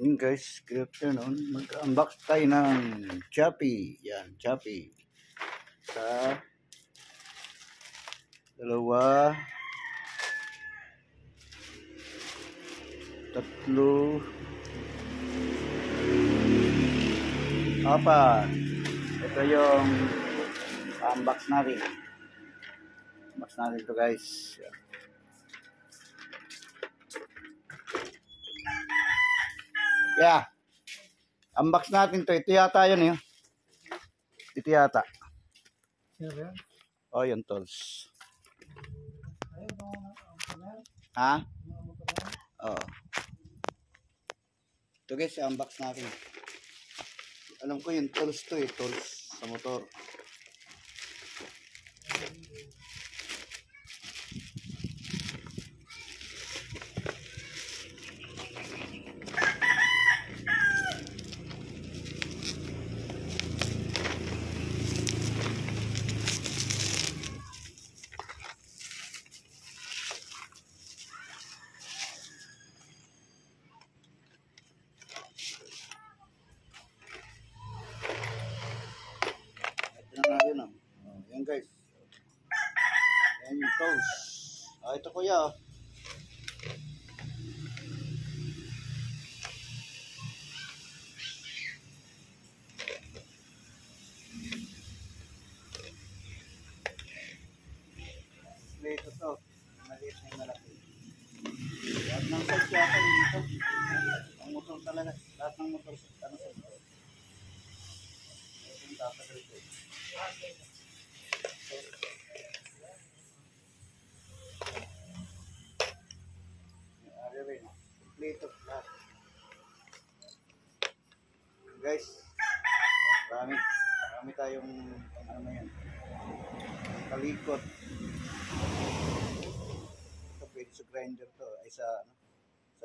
Yun guys, good afternoon. Mag-unbox tayo ng Shopee. Yan, Shopee. Sa dalawa, tatlo, apat. Ito yung unbox natin. Unbox natin ito guys. Yan. Yeah. Unbox natin to. Ito yata yun eh. Ito yata. Oh, yun tools. Ha? Oh. Ito guys, unbox natin. Alam ko yung tools to eh. Tools sa motor. Yan guys. Yan yung tools. Ah, ito kuya. Ito to. Maliit na yung malaki. Lahat ng size yata dito. Ang motor talaga. Lahat ng motor sa ano sa ito. Ito yung tatagal ito. Kompleto lahat. Guys, marami tayong ano na yan. Kalikot. Ito pwede sa grinder to. Ay sa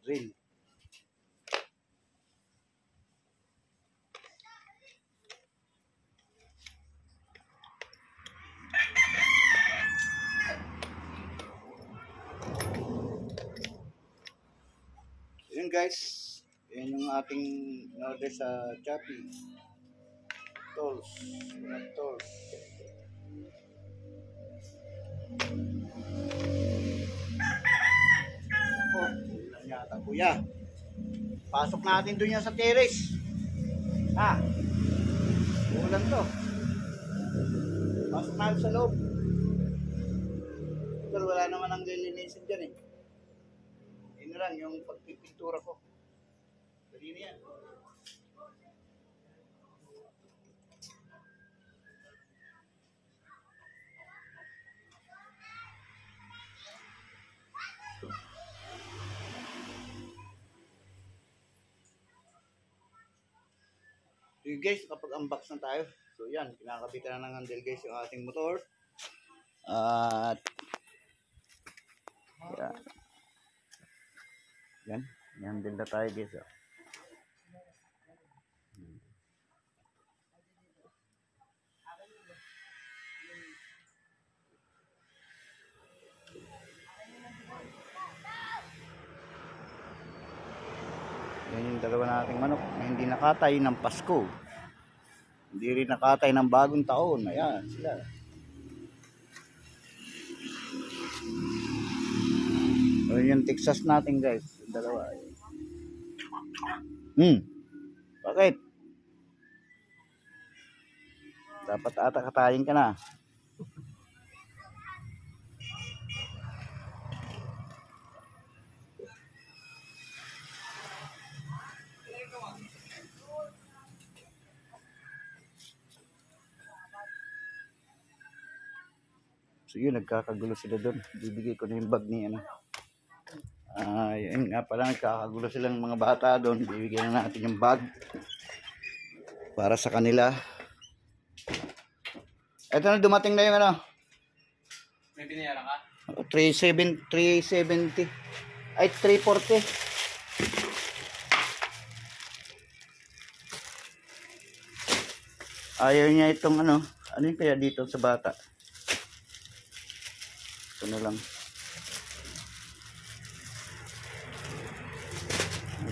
drill. Yun guys, yun yung ating order sa Shopee. Tools, tools. Ako, ilan yata kuya. Pasok natin dun yan sa terrace. Ha? Ulan to. Pasok natin sa loob. Pero wala naman ang lilinisin dyan eh. Yun lang yung pagpipintura ko. Dali na yan. So guys, kapag unbox na tayo. So yan, kinakabitan na ng handle guys yung ating motor. At yan, handle na tayo guys. Oh. Yan yung dalawa nating manok na hindi nakatay ng Pasko. Hindi rin nakatay ng bagong taon. Ayan sila. So yung Texas natin guys. Yung dalawa. Bakit? Dapat ata katayin ka na. So yun, nagkakagulo sila doon. Bibigay ko na yung bag ni ano. Yun nga pala, nagkakagulo silang mga bata doon. Bibigyan na natin yung bag para sa kanila. Ito na, dumating na yung ano. May binayaran ka? 370. Ay, 340. Ayaw niya itong ano. Ano yung kaya dito sa bata? Ito na lang.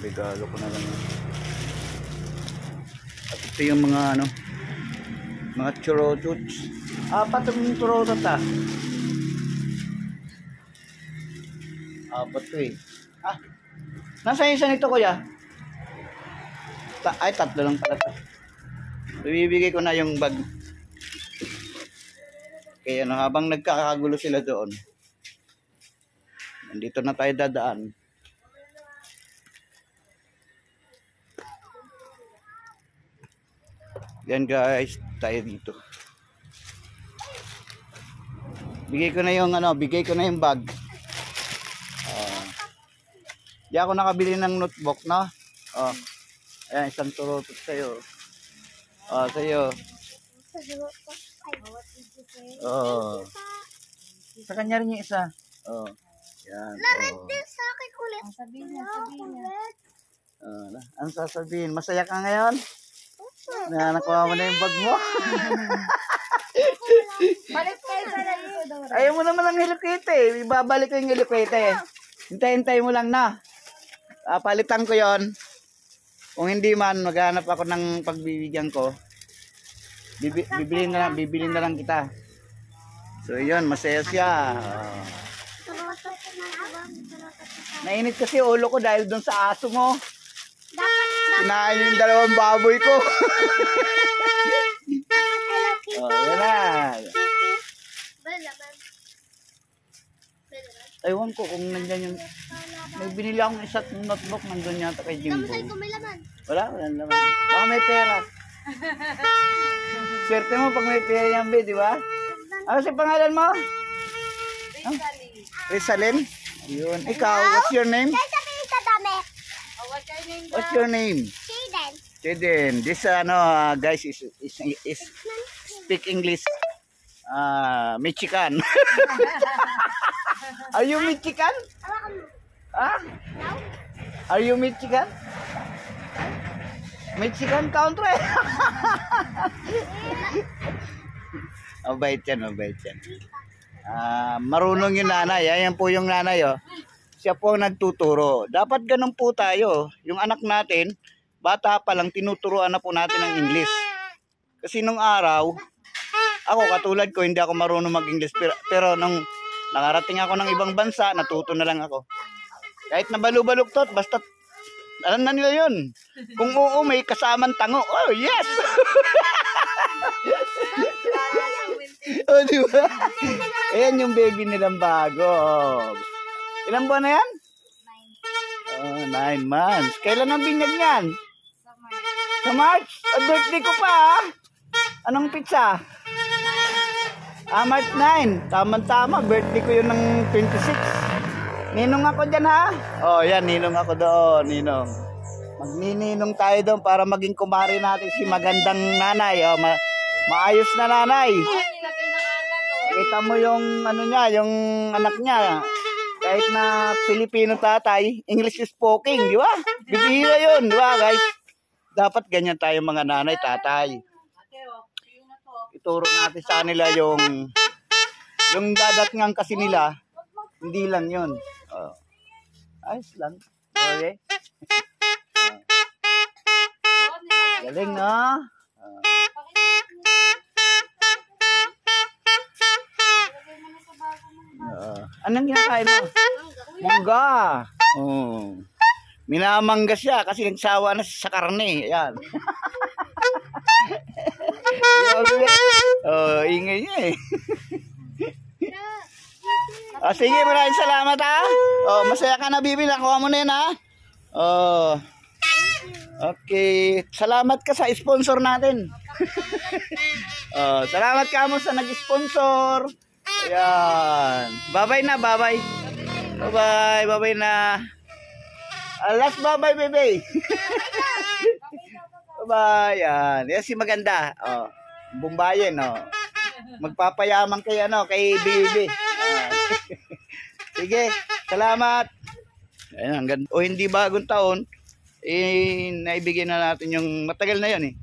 regalo ko na lang yan. At ito yung mga ano, mga churotuts. Apat yung churotot ah. Apat to eh. Ah, nasa isa nito kuya? Ay, tatlo lang pala to. Bibigay ko na yung bag. Kaya ano, habang nagkakagulo sila doon, nandito na tayo dadaan. Yan guys, tayo dito. Bigay ko na yung ano, bigay ko na yung bag. Di ako nakabili ng notebook, no? Oh. Ayan, isang turutot sa'yo. Oh, sa'yo. Oh. Sa kanya rin yung isa. Oh. Yan. Lahat Oh. din sa akin kulit. Sabihin niya. Ang sasabihin, masaya ka ngayon? Na nakuha mo na yung bag mo. Balik kayo sa dito daw. Ayaw mo naman ng helikite. Ibabalik ko yung helikite. Hintay-hintay mo lang na. Palitan ko yon. Kung hindi man, maghanap ako ng pagbibigyan ko. Bibili na lang kita. So yun, masaya siya. Nainit kasi ulo ko dahil dun sa aso mo. Kinain yung dalawang baboy ko. Yan na. Ewan ko kung nandyan yung... May binili akong isang notebook, nandun yata kay Jimbo. Wala naman. Baka may pera. Swerte mo pag may pera yan, be, di ba? Ano si pangalan mo? Rizalyn? Ayun. Ikaw, what's your name? What's your name? Jaden. This guys is speak English. Michigan. Are you Michigan? Ah? Are you Michigan? Michigan country. Mabait yan, mabait yan. Marunong yung nanay. Ayan po yung nanay, oh. Siya po ang nagtuturo. Dapat ganun po tayo. Yung anak natin, bata pa lang, tinuturuan na po natin ng English. Kasi nung araw, ako katulad ko, hindi ako marunong mag-English. Pero nung nakarating ako ng ibang bansa, natuto na lang ako. Kahit nabalu-baluktot, basta alam na nila yun. Kung oo, may kasamang tango. Oh, yes! Oh, di ba? Ayan yung baby nilang bago. Oh. Ilang buwan na yan? 9 months. Kailan ang binyag niyan? Sa March? Birthday ko pa, ah. Anong pizza? March 9. Tama-tama. Birthday ko yun ng 26. Ninong ako dyan, ha? Oh, yan. Ninong ako doon. Ninong. Magnininong tayo doon para maging kumari natin si magandang nanay. Oh, maayos na nanay. Kita mo yung ano niya, yung anak niya. Kahit na Pilipino tatay, English speaking, di ba? Bibihira yun, di ba, guys? Dapat ganyan tayo mga nanay, tatay. Ituro natin sa nila yung dadatngan kasi nila, hindi lang yun. Oh. Ayos lang. Okay. Galing, no? Anong kinakain mo? Mangga. Oh. Minamangga siya kasi nagsawa na sa karne. Ayan. Oh, ingay niya eh. Sige, maraming salamat, ha. Oh, masaya ka na, Bibi. Nakuha mo na yan, ha. Oh. Okay. Salamat ka sa sponsor natin. Oh, salamat ka mo sa nag-sponsor. Ayan. Bye-bye na, bye-bye. Bye-bye, bye-bye na. Last bye-bye, baby. Bye-bye. Yan. Yan si maganda. Oh. Bumbayin, oh. Magpapayaman kay kay baby. Sige, salamat. Ayan, ang ganda. O hindi bagong taon, naibigay na natin yung matagal na yun, eh.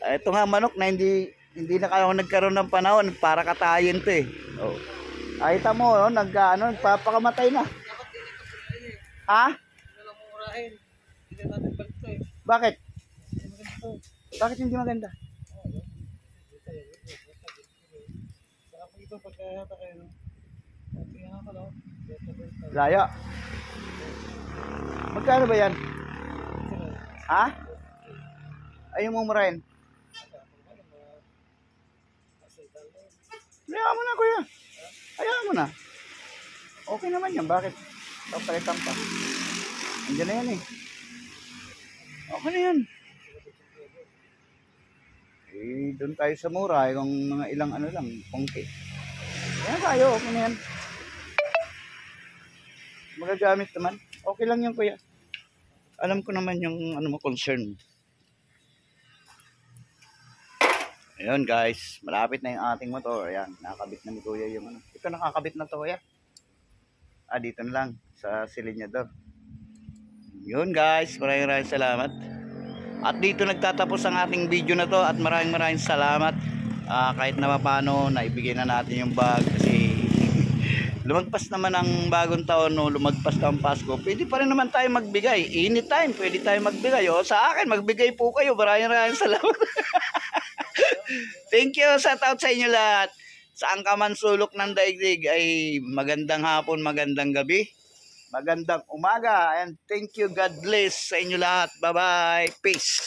Ito nga manok na hindi na kayo nagkaroon ng panahon para katayin to, eh. Oh. Ay, mo, oh, nagpapakamatay na. Ha? dahil hindi natin balik to eh. Bakit? Hindi maganda to. Bakit hindi maganda? Saka pag ito pagkahata kayo, no? Tingnan ko lang. Layo. Magkano ba yan? Ha? Ayaw mo murahin? Hayaan mo na, kuya. Hayaan mo na. Okay naman yan. Bakit? Papalitan pa. Andiyan na yan eh. Okay na yan. Eh, doon tayo sa mura. Kung mga ilang ano lang, pongke. Ayan tayo. Okay na yan. Magagamit naman. Okay lang yan, kuya. Alam ko naman yung ano mo, concern. Ayun guys, malapit na yung ating motor. Ayan, nakakabit na ni kuya yung ano. Ito nakakabit na to, kuya. Dito na lang sa silinyador. Yun guys, maraming salamat. At dito nagtatapos ang ating video na to. At maraming salamat. Kahit na paano, naibigay na natin yung bag. Kasi lumagpas naman ang bagong taon, no? Lumagpas na ang Pasko. Pwede pa rin naman tayo magbigay. Anytime, pwede tayo magbigay. O sa akin, magbigay po kayo. Maraming salamat. Thank you, shout out sa inyo lahat. Saan ka man sulok ng daigdig ay magandang hapon, magandang gabi, magandang umaga, and thank you, God bless sa inyo lahat. Bye bye, peace.